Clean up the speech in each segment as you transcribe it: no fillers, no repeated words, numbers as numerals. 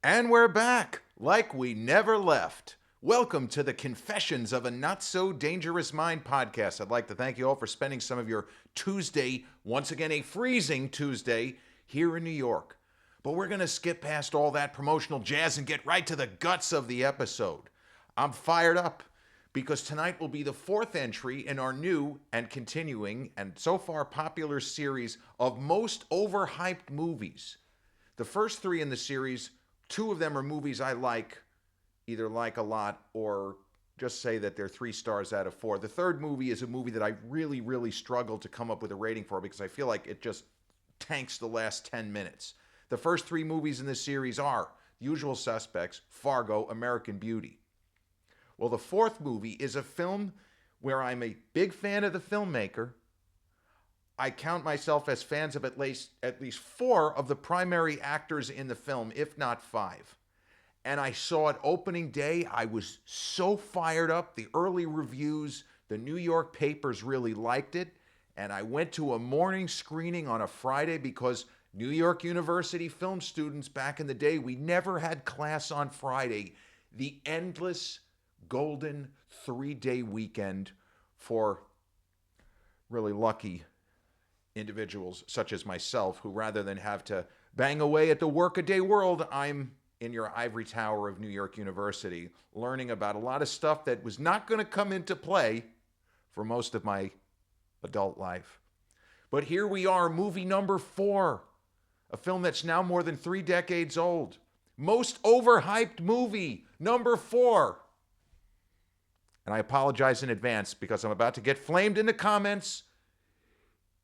And we're back, like we never left. Welcome to the Confessions of a Not So Dangerous Mind podcast. I'd like to thank you all for spending some of your Tuesday, once again a freezing Tuesday, here in New York. But we're going to skip past all that promotional jazz and get right to the guts of the episode. I'm fired up because tonight will be the fourth entry in our new and continuing and so far popular series of Most Overhyped Movies. The first three in the series, two of them are movies I either like a lot or just say that they're 3 stars out of 4. The third movie is a movie that I really, really struggled to come up with a rating for because I feel like it just tanks the last 10 minutes. The first 3 movies in this series are Usual Suspects, Fargo, American Beauty. Well, the fourth movie is a film where I'm a big fan of the filmmaker. I count myself as fans of at least 4 of the primary actors in the film, if not 5. And I saw it opening day. I was so fired up. The early reviews, the New York papers really liked it. And I went to a morning screening on a Friday because New York University film students back in the day, we never had class on Friday. The endless golden 3-day weekend for really lucky individuals such as myself who rather than have to bang away at the workaday world, I'm in your ivory tower of New York University, learning about a lot of stuff that was not going to come into play for most of my adult life. But here we are, movie number 4, a film that's now more than 3 decades old. Most overhyped movie, number 4. And I apologize in advance because I'm about to get flamed in the comments,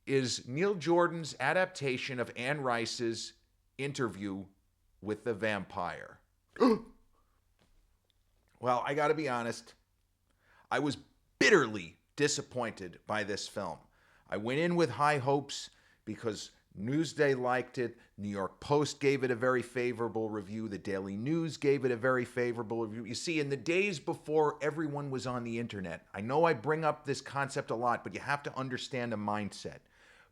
is Neil Jordan's adaptation of Anne Rice's Interview with the Vampire. Well, I gotta be honest, I was bitterly disappointed by this film. I went in with high hopes because Newsday liked it, New York Post gave it a very favorable review, the Daily News gave it a very favorable review. You see, in the days before everyone was on the internet, I know I bring up this concept a lot, but you have to understand the mindset.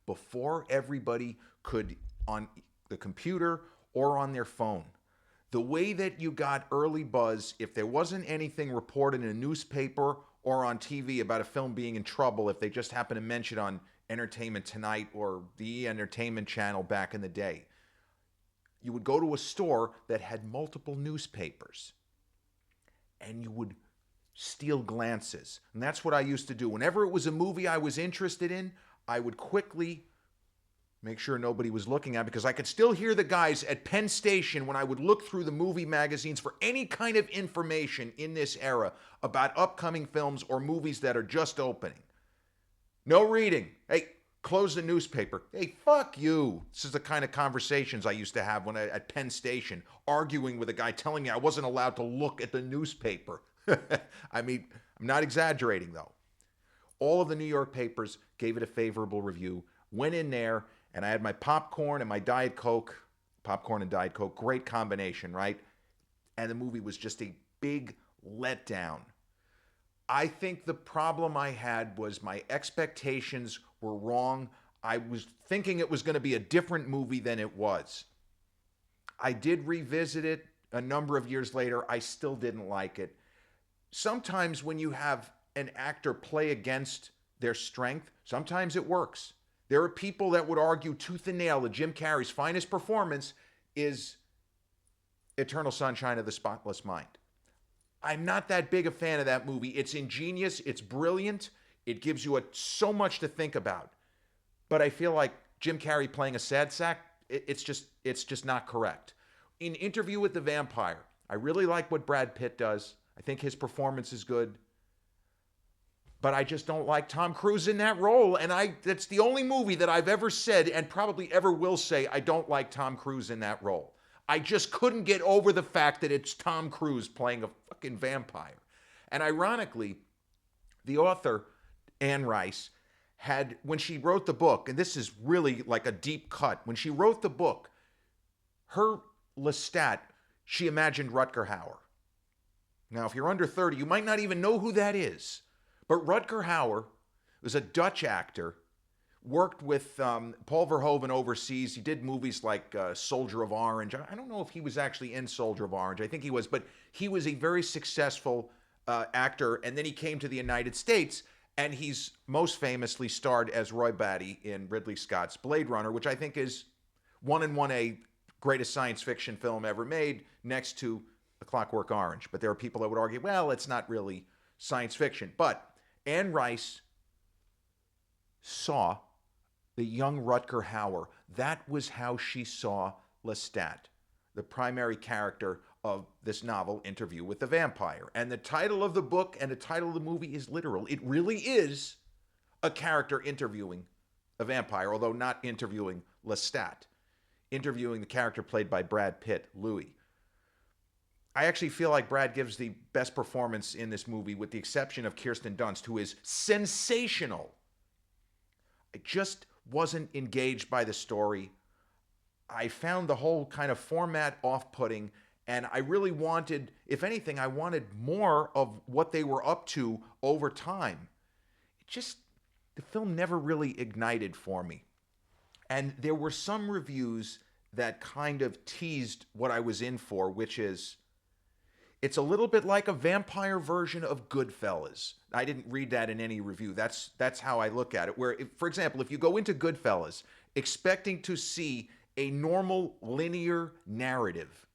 Before everybody could, on the computer or on their phone, the way that you got early buzz, if there wasn't anything reported in a newspaper or on TV about a film being in trouble, if they just happened to mention it on Entertainment Tonight or the Entertainment Channel back in the day, you would go to a store that had multiple newspapers and you would steal glances. And that's what I used to do. Whenever it was a movie I was interested in, I would quickly make sure nobody was looking at it because I could still hear the guys at Penn Station when I would look through the movie magazines for any kind of information in this era about upcoming films or movies that are just opening. No reading. Hey, close the newspaper. Hey, fuck you. This is the kind of conversations I used to have when at Penn Station, arguing with a guy telling me I wasn't allowed to look at the newspaper. I mean, I'm not exaggerating though. All of the New York papers gave it a favorable review. Went in there, and I had my popcorn and my Diet Coke. Popcorn and Diet Coke, great combination, right? And the movie was just a big letdown. I think the problem I had was my expectations were wrong. I was thinking it was going to be a different movie than it was. I did revisit it a number of years later. I still didn't like it. Sometimes when you have an actor play against their strength, sometimes it works. There are people that would argue tooth and nail that Jim Carrey's finest performance is Eternal Sunshine of the Spotless Mind. I'm not that big a fan of that movie. It's ingenious, it's brilliant, it gives you so much to think about. But I feel like Jim Carrey playing a sad sack, it's just not correct. In Interview with the Vampire, I really like what Brad Pitt does. I think his performance is good. But I just don't like Tom Cruise in that role. And that's the only movie that I've ever said and probably ever will say I don't like Tom Cruise in that role. I just couldn't get over the fact that it's Tom Cruise playing a fucking vampire. And ironically, the author, Anne Rice, had, when she wrote the book, and this is really like a deep cut, when she wrote the book, her Lestat, she imagined Rutger Hauer. Now, if you're under 30, you might not even know who that is. But Rutger Hauer was a Dutch actor worked with Paul Verhoeven overseas. He did movies like Soldier of Orange. I don't know if he was actually in Soldier of Orange. I think he was, but he was a very successful actor. And then he came to the United States, and he's most famously starred as Roy Batty in Ridley Scott's Blade Runner, which I think is one and one A greatest science fiction film ever made, next to A Clockwork Orange. But there are people that would argue, well, it's not really science fiction. But Anne Rice saw the young Rutger Hauer. That was how she saw Lestat, the primary character of this novel, Interview with the Vampire. And the title of the book and the title of the movie is literal. It really is a character interviewing a vampire, although not interviewing Lestat, interviewing the character played by Brad Pitt, Louis. I actually feel like Brad gives the best performance in this movie, with the exception of Kirsten Dunst, who is sensational. I just wasn't engaged by the story. I found the whole kind of format off-putting, and I really wanted, if anything, I wanted more of what they were up to over time. The film never really ignited for me. And there were some reviews that kind of teased what I was in for, which is, it's a little bit like a vampire version of Goodfellas. I didn't read that in any review. That's how I look at it. Where, for example, if you go into Goodfellas expecting to see a normal linear narrative,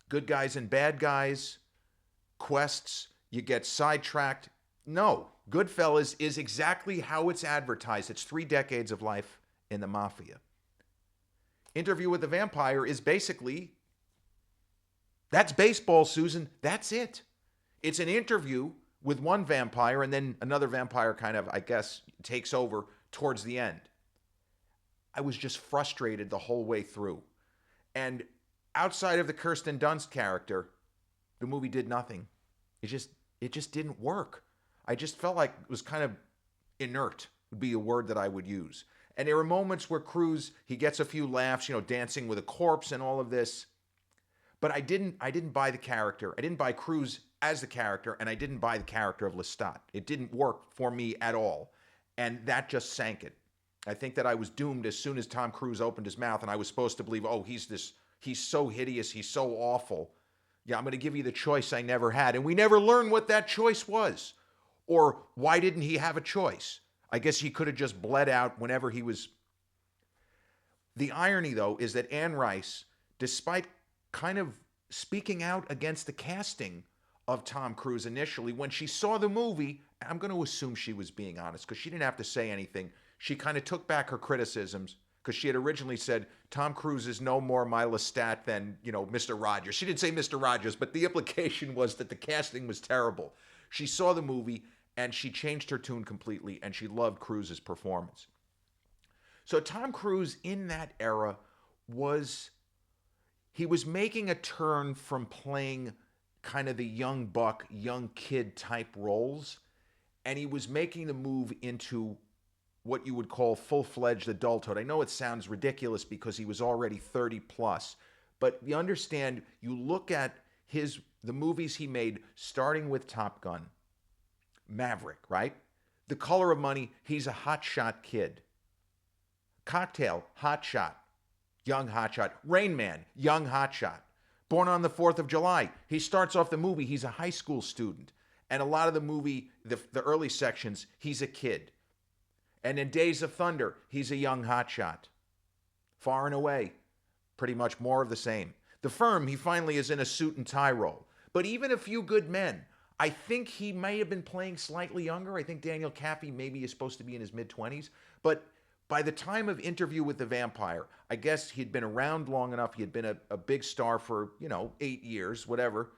good guys and bad guys, quests, you get sidetracked. No, Goodfellas is exactly how it's advertised. It's 3 decades of life in the mafia. Interview with the Vampire is basically, that's baseball, Susan. That's it. It's an interview with one vampire, and then another vampire kind of, I guess, takes over towards the end. I was just frustrated the whole way through. And outside of the Kirsten Dunst character, the movie did nothing. It just didn't work. I just felt like it was kind of inert, would be a word that I would use. And there were moments where Cruise, he gets a few laughs, dancing with a corpse and all of this. But I didn't buy the character. I didn't buy Cruise as the character, and I didn't buy the character of Lestat. It didn't work for me at all. And that just sank it. I think that I was doomed as soon as Tom Cruise opened his mouth, and I was supposed to believe, oh, he's so hideous, he's so awful. Yeah, I'm going to give you the choice I never had. And we never learned what that choice was. Or why didn't he have a choice? I guess he could have just bled out whenever he was. The irony, though, is that Anne Rice, despite kind of speaking out against the casting of Tom Cruise initially, when she saw the movie, I'm going to assume she was being honest because she didn't have to say anything. She kind of took back her criticisms because she had originally said, Tom Cruise is no more my Lestat than, Mr. Rogers. She didn't say Mr. Rogers, but the implication was that the casting was terrible. She saw the movie and she changed her tune completely, and she loved Cruise's performance. So Tom Cruise in that era was making a turn from playing kind of the young buck, young kid type roles, and he was making the move into what you would call full-fledged adulthood. I know it sounds ridiculous because he was already 30 plus, but you understand, you look at the movies he made, starting with Top Gun, Maverick, right? The Color of Money, he's a hotshot kid. Cocktail, hotshot, young hotshot. Rain Man, young hotshot. Born on the 4th of July, he starts off the movie, he's a high school student. And a lot of the movie, the early sections, he's a kid. And in Days of Thunder, he's a young hotshot. Far and Away, pretty much more of the same. The Firm, he finally is in a suit and tie role. But even A Few Good Men, I think he may have been playing slightly younger. I think Daniel Kaffee maybe is supposed to be in his mid-20s. But by the time of Interview with the Vampire, I guess he'd been around long enough. He had been a big star for, 8 years, whatever.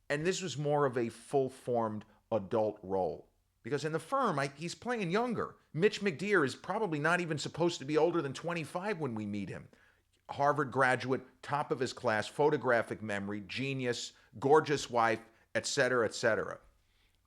And this was more of a full-formed adult role. Because in The Firm, he's playing younger. Mitch McDeere is probably not even supposed to be older than 25 when we meet him. Harvard graduate, top of his class, photographic memory, genius, gorgeous wife, etc., etc.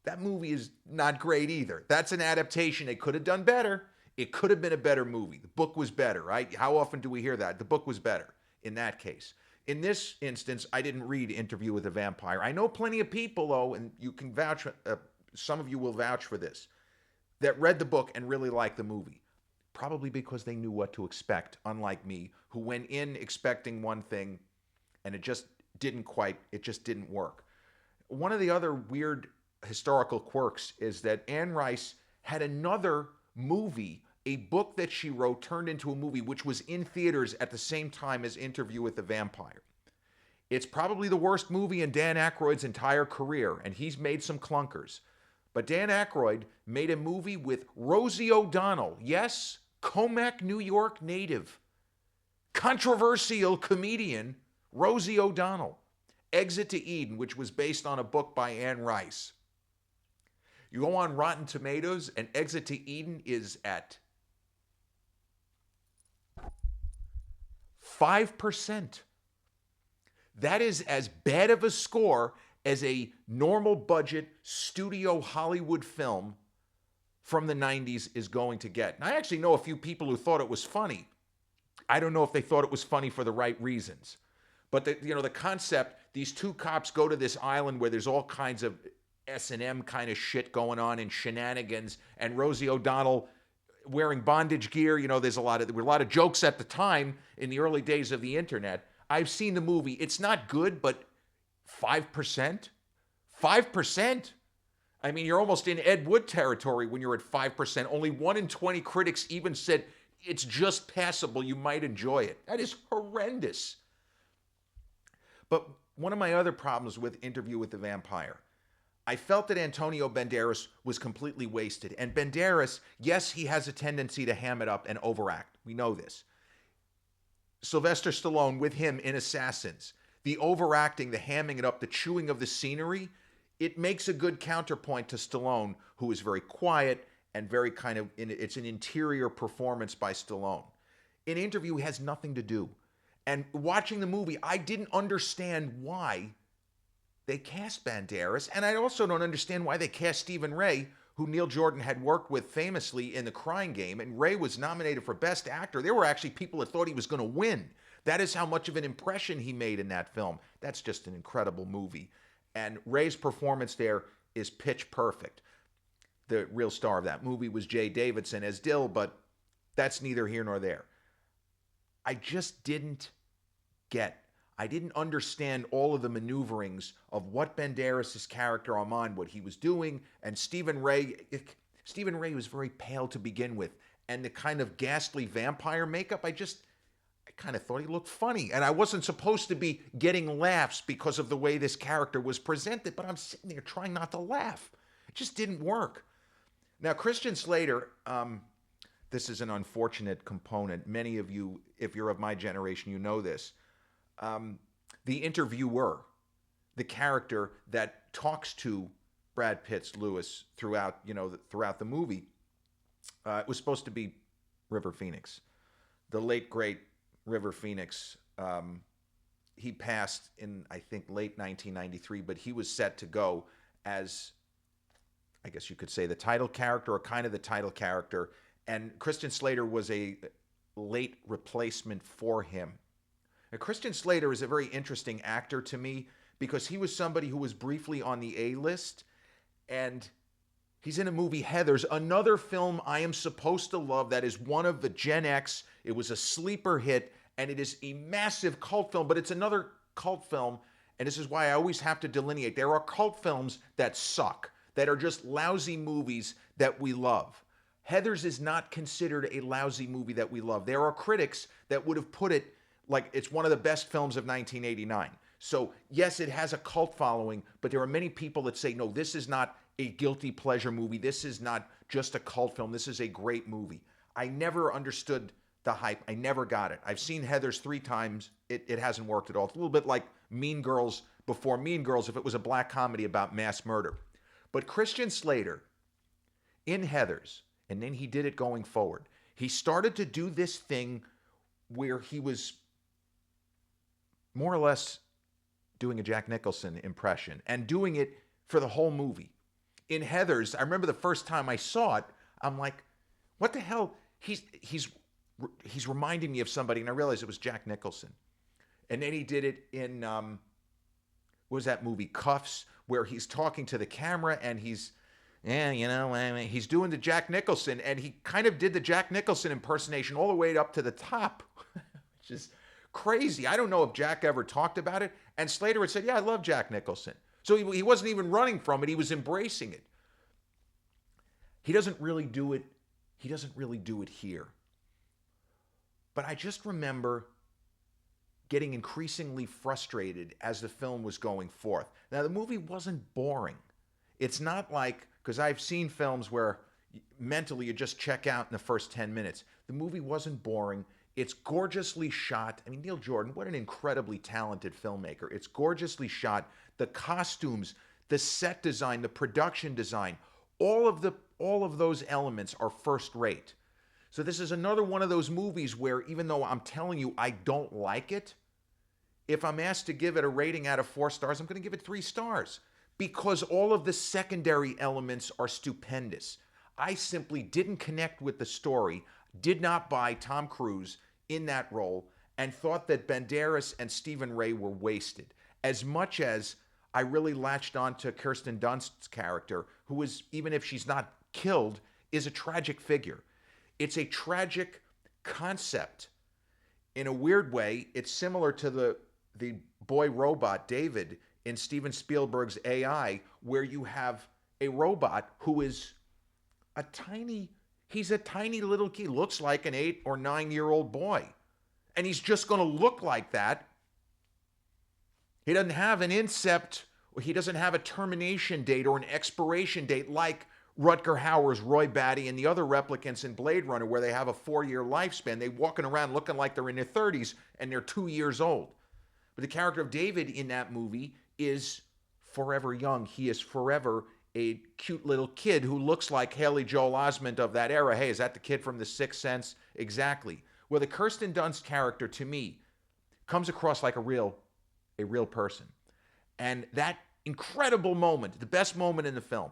That movie is not great either. That's an adaptation. They could have done better. It could have been a better movie. The book was better, right? How often do we hear that? The book was better in that case. In this instance, I didn't read Interview with a Vampire. I know plenty of people, though, and you can vouch, some of you will vouch for this. that read the book and really liked the movie. Probably because they knew what to expect, unlike me, who went in expecting one thing and it just didn't work. One of the other weird historical quirks is that Anne Rice had another movie, a book that she wrote turned into a movie, which was in theaters at the same time as Interview with the Vampire. It's probably the worst movie in Dan Aykroyd's entire career, and he's made some clunkers. But Dan Aykroyd made a movie with Rosie O'Donnell. Yes, Comac, New York native, controversial comedian Rosie O'Donnell. Exit to Eden, which was based on a book by Anne Rice. You go on Rotten Tomatoes, and Exit to Eden is at 5%. That is as bad of a score as a normal budget studio Hollywood film from the 90s is going to get. And I actually know a few people who thought it was funny. I don't know if they thought it was funny for the right reasons. But the concept, these two cops go to this island where there's all kinds of S&M kind of shit going on and shenanigans, and Rosie O'Donnell wearing bondage gear. There were a lot of jokes at the time in the early days of the internet. I've seen the movie. It's not good, but 5%? 5%? I mean, you're almost in Ed Wood territory when you're at 5%. Only 1 in 20 critics even said it's just passable. You might enjoy it. That is horrendous. But one of my other problems with Interview with the Vampire, I felt that Antonio Banderas was completely wasted. And Banderas, yes, he has a tendency to ham it up and overact. We know this. Sylvester Stallone with him in Assassins, the overacting, the hamming it up, the chewing of the scenery, it makes a good counterpoint to Stallone, who is very quiet and very it's an interior performance by Stallone. In Interview, he has nothing to do. And watching the movie, I didn't understand why they cast Banderas, and I also don't understand why they cast Stephen Ray, who Neil Jordan had worked with famously in The Crying Game, and Ray was nominated for Best Actor. There were actually people that thought he was going to win. That is how much of an impression he made in that film. That's just an incredible movie. And Ray's performance there is pitch perfect. The real star of that movie was Jay Davidson as Dill, but that's neither here nor there. I just didn't understand all of the maneuverings of what Banderas' character Armand, what he was doing, and Stephen Ray was very pale to begin with, and the kind of ghastly vampire makeup, I kind of thought he looked funny, and I wasn't supposed to be getting laughs because of the way this character was presented, but I'm sitting there trying not to laugh. It just didn't work. Now, Christian Slater, this is an unfortunate component. Many of you, if you're of my generation, you know this. The interviewer, the character that talks to Brad Pitt's Lewis throughout the movie, it was supposed to be River Phoenix, the late great River Phoenix. He passed in, I think, late 1993, but he was set to go as, I guess you could say, the title character, or kind of the title character, and Christian Slater was a late replacement for him. Now, Christian Slater is a very interesting actor to me because he was somebody who was briefly on the A-list, and he's in a movie, Heathers, another film I am supposed to love that is one of the Gen X. It was a sleeper hit, and it is a massive cult film, but it's another cult film, and this is why I always have to delineate. There are cult films that suck, that are just lousy movies that we love. Heathers is not considered a lousy movie that we love. There are critics that would have put it like it's one of the best films of 1989. So yes, it has a cult following, but there are many people that say, no, this is not a guilty pleasure movie. This is not just a cult film. This is a great movie. I never understood the hype. I never got it. I've seen Heathers 3 times. It hasn't worked at all. It's a little bit like Mean Girls before Mean Girls if it was a black comedy about mass murder. But Christian Slater in Heathers, and then he did it going forward, he started to do this thing where he was more or less doing a Jack Nicholson impression and doing it for the whole movie. In Heathers, I remember the first time I saw it, I'm like, what the hell? He's reminding me of somebody, and I realized it was Jack Nicholson. And then he did it in, what was that movie, Cuffs, where he's talking to the camera and he's Yeah, I mean, he's doing the Jack Nicholson, and he kind of did the Jack Nicholson impersonation all the way up to the top, which is crazy. I don't know if Jack ever talked about it. And Slater had said, "Yeah, I love Jack Nicholson." So he wasn't even running from it; he was embracing it. He doesn't really do it. He doesn't really do it here. But I just remember getting increasingly frustrated as the film was going forth. Now, the movie wasn't boring. It's not like, because I've seen films where mentally you just check out in the first 10 minutes. The movie wasn't boring. It's gorgeously shot. I mean, Neil Jordan, what an incredibly talented filmmaker. It's gorgeously shot. The costumes, the set design, the production design, all of those elements are first rate. So this is another one of those movies where, even though I'm telling you I don't like it, if I'm asked to give it a rating out of 4 stars, I'm going to give it 3 stars because all of the secondary elements are stupendous. I simply didn't connect with the story, did not buy Tom Cruise in that role, and thought that Banderas and Stephen Ray were wasted. As much as I really latched on to Kirsten Dunst's character, who is, even if she's not killed, is a tragic figure. It's a tragic concept. In a weird way, it's similar to the boy robot David in Steven Spielberg's AI, where you have a robot who is he's a tiny little kid, looks like an 8 or 9-year-old boy. And he's just going to look like that. He doesn't have an incept, or he doesn't have a termination date or an expiration date like Rutger Hauer's Roy Batty and the other replicants in Blade Runner, where they have a 4-year lifespan. They're walking around looking like they're in their 30s and they're 2 years old. But the character of David in that movie is forever young. He is forever a cute little kid who looks like Haley Joel Osment of that era. Hey, is that the kid from The Sixth Sense? Exactly. Well, the Kirsten Dunst character, to me, comes across like a real person. And that incredible moment, the best moment in the film,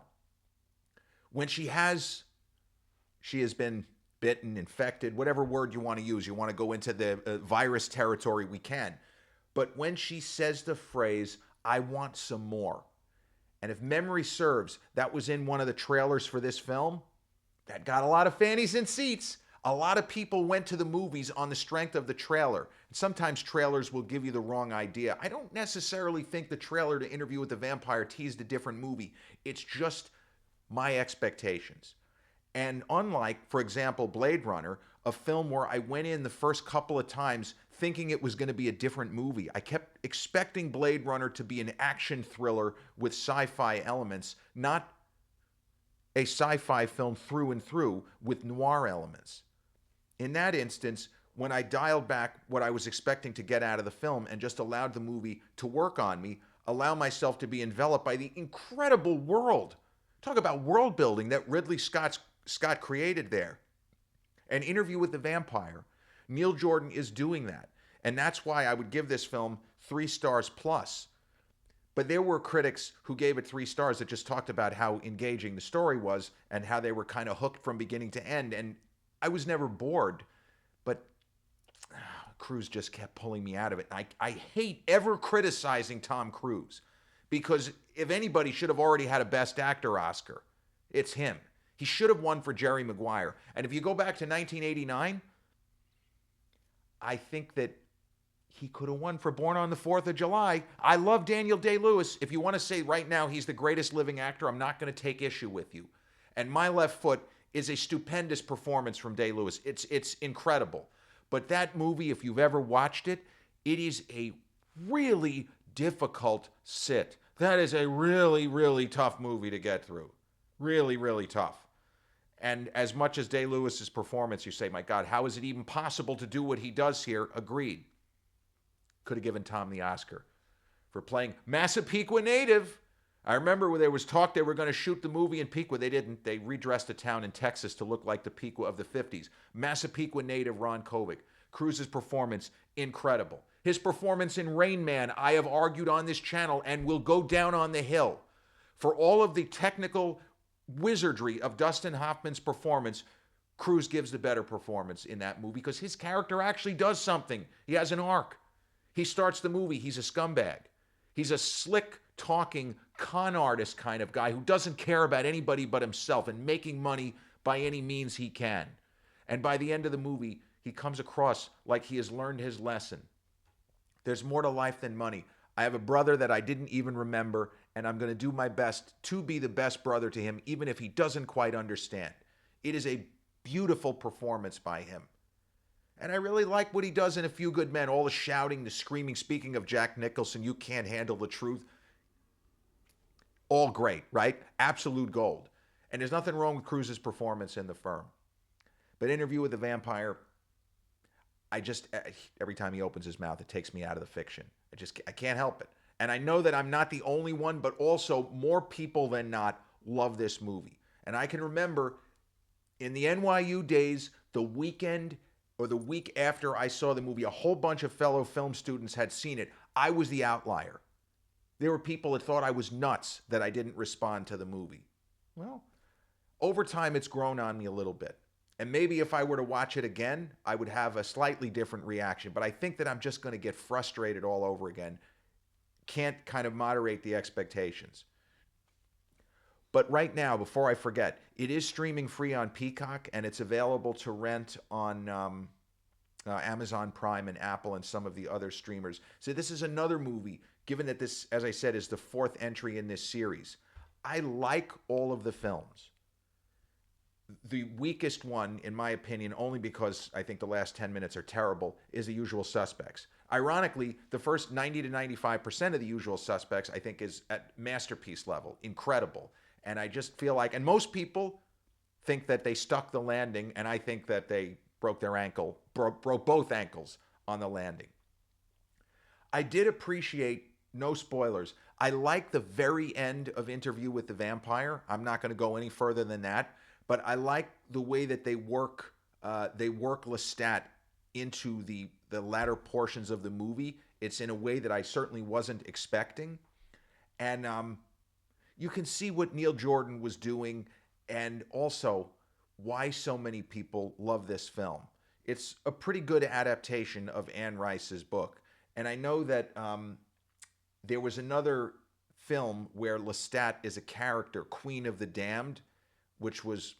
when she has been bitten, infected, whatever word you want to use. You want to go into the virus territory, we can. But when she says the phrase, "I want some more," and if memory serves, that was in one of the trailers for this film, that got a lot of fannies in seats. A lot of people went to the movies on the strength of the trailer. And sometimes trailers will give you the wrong idea. I don't necessarily think the trailer to Interview with the Vampire teased a different movie. It's just my expectations. And unlike, for example, Blade Runner, a film where I went in the first couple of times thinking it was going to be a different movie. I kept expecting Blade Runner to be an action thriller with sci-fi elements, not a sci-fi film through and through with noir elements. In that instance, when I dialed back what I was expecting to get out of the film and just allowed the movie to work on me, allow myself to be enveloped by the incredible world. Talk about world building that Ridley Scott created there. An Interview with the Vampire. Neil Jordan is doing that. And that's why I would give this film 3 stars plus. But there were critics who gave it 3 stars that just talked about how engaging the story was and how they were kind of hooked from beginning to end. And I was never bored, but Cruise just kept pulling me out of it. I hate ever criticizing Tom Cruise because if anybody should have already had a Best Actor Oscar, it's him. He should have won for Jerry Maguire. And if you go back to 1989, I think that he could have won for Born on the 4th of July. I love Daniel Day-Lewis. If you want to say right now he's the greatest living actor, I'm not going to take issue with you. And My Left Foot is a stupendous performance from Day-Lewis. It's incredible. But that movie, if you've ever watched it, it is a really difficult sit. That is a really, really tough movie to get through. Really, really tough. And as much as Day-Lewis's performance, you say, my God, how is it even possible to do what he does here? Agreed. Could have given Tom the Oscar for playing Massapequa native. I remember when there was talk they were going to shoot the movie in Pequa. They didn't. They redressed a town in Texas to look like the Pequa of the 50s. Massapequa native Ron Kovic. Cruise's performance, incredible. His performance in Rain Man, I have argued on this channel and will go down on the hill. For all of the technical wizardry of Dustin Hoffman's performance, Cruise gives the better performance in that movie because his character actually does something. He has an arc. He starts the movie, he's a scumbag. He's a slick talking, con artist kind of guy who doesn't care about anybody but himself and making money by any means he can. And by the end of the movie, he comes across like he has learned his lesson. There's more to life than money. I have a brother that I didn't even remember, and I'm going to do my best to be the best brother to him, even if he doesn't quite understand. It is a beautiful performance by him. And I really like what he does in A Few Good Men, all the shouting, the screaming. Speaking of Jack Nicholson, you can't handle the truth. All great, right? Absolute gold. And there's nothing wrong with Cruise's performance in The Firm. But Interview with the Vampire, every time he opens his mouth, it takes me out of the fiction. I can't help it. And I know that I'm not the only one, but also more people than not love this movie. And I can remember in the NYU days, the weekend or the week after I saw the movie, a whole bunch of fellow film students had seen it. I was the outlier. There were people that thought I was nuts that I didn't respond to the movie. Well, over time, it's grown on me a little bit. And maybe if I were to watch it again, I would have a slightly different reaction. But I think that I'm just going to get frustrated all over again. Can't kind of moderate the expectations. But right now, before I forget, it is streaming free on Peacock, and it's available to rent on Amazon Prime and Apple and some of the other streamers. So this is another movie, given that this, as I said, is the fourth entry in this series. I like all of the films. The weakest one, in my opinion, only because I think the last 10 minutes are terrible, is The Usual Suspects. Ironically, the first 90 to 95% of The Usual Suspects, I think, is at masterpiece level. Incredible. And I just feel like, and most people think that they stuck the landing, and I think that they broke their ankle, broke both ankles on the landing. I did appreciate, no spoilers, I like the very end of Interview with the Vampire. I'm not going to go any further than that. But I like the way that they work Lestat into the latter portions of the movie. It's in a way that I certainly wasn't expecting. And you can see what Neil Jordan was doing and also why so many people love this film. It's a pretty good adaptation of Anne Rice's book. And I know that there was another film where Lestat is a character, Queen of the Damned, which was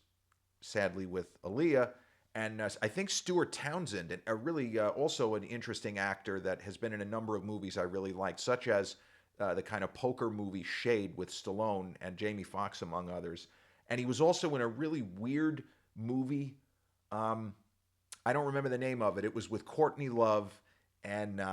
sadly with Aaliyah, and I think Stuart Townsend, a really also an interesting actor that has been in a number of movies I really liked, such as the kind of poker movie Shade with Stallone and Jamie Foxx, among others. And he was also in a really weird movie. I don't remember the name of it. It was with Courtney Love and who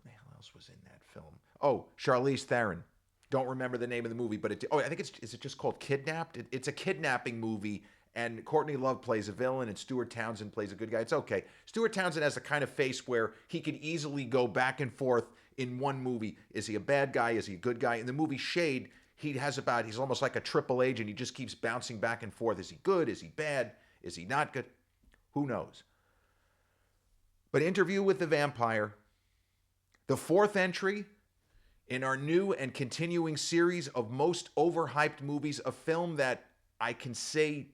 the hell else was in that film? Oh, Charlize Theron. Don't remember the name of the movie, but I think is it just called Kidnapped? It's a kidnapping movie, and Courtney Love plays a villain, and Stuart Townsend plays a good guy. It's okay. Stuart Townsend has the kind of face where he could easily go back and forth in one movie. Is he a bad guy? Is he a good guy? In the movie Shade, he's almost like a triple agent. He just keeps bouncing back and forth. Is he good? Is he bad? Is he not good? Who knows? But Interview with the Vampire, the fourth entry in our new and continuing series of Most Overhyped Movies, a film that I can say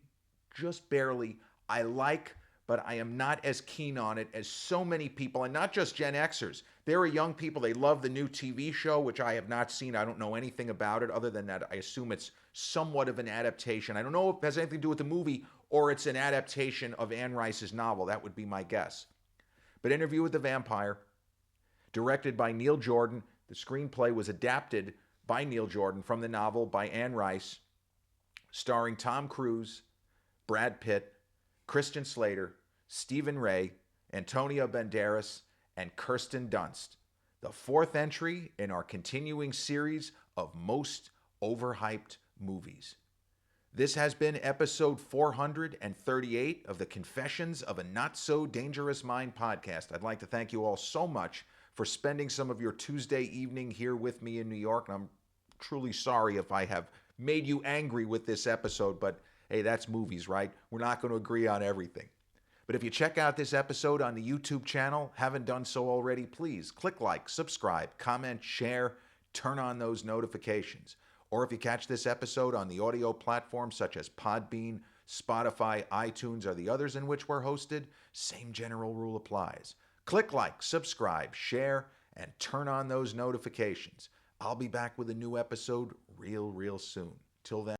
just barely I like, but I am not as keen on it as so many people, and not just Gen Xers. There are young people, they love the new TV show, which I have not seen. I don't know anything about it other than that I assume it's somewhat of an adaptation. I don't know if it has anything to do with the movie or it's an adaptation of Anne Rice's novel. That would be my guess. But Interview with the Vampire, directed by Neil Jordan. The screenplay was adapted by Neil Jordan from the novel by Anne Rice, starring Tom Cruise, Brad Pitt, Christian Slater, Stephen Ray, Antonio Banderas, and Kirsten Dunst. The fourth entry in our continuing series of Most Overhyped Movies. This has been episode 438 of the Confessions of a Not So Dangerous Mind podcast. I'd like to thank you all so much for spending some of your Tuesday evening here with me in New York. And I'm truly sorry if I have made you angry with this episode, but hey, that's movies, right? We're not going to agree on everything. But if you check out this episode on the YouTube channel, haven't done so already, please click like, subscribe, comment, share, turn on those notifications. Or if you catch this episode on the audio platforms such as Podbean, Spotify, iTunes, or the others in which we're hosted, same general rule applies. Click like, subscribe, share, and turn on those notifications. I'll be back with a new episode real soon. Till then.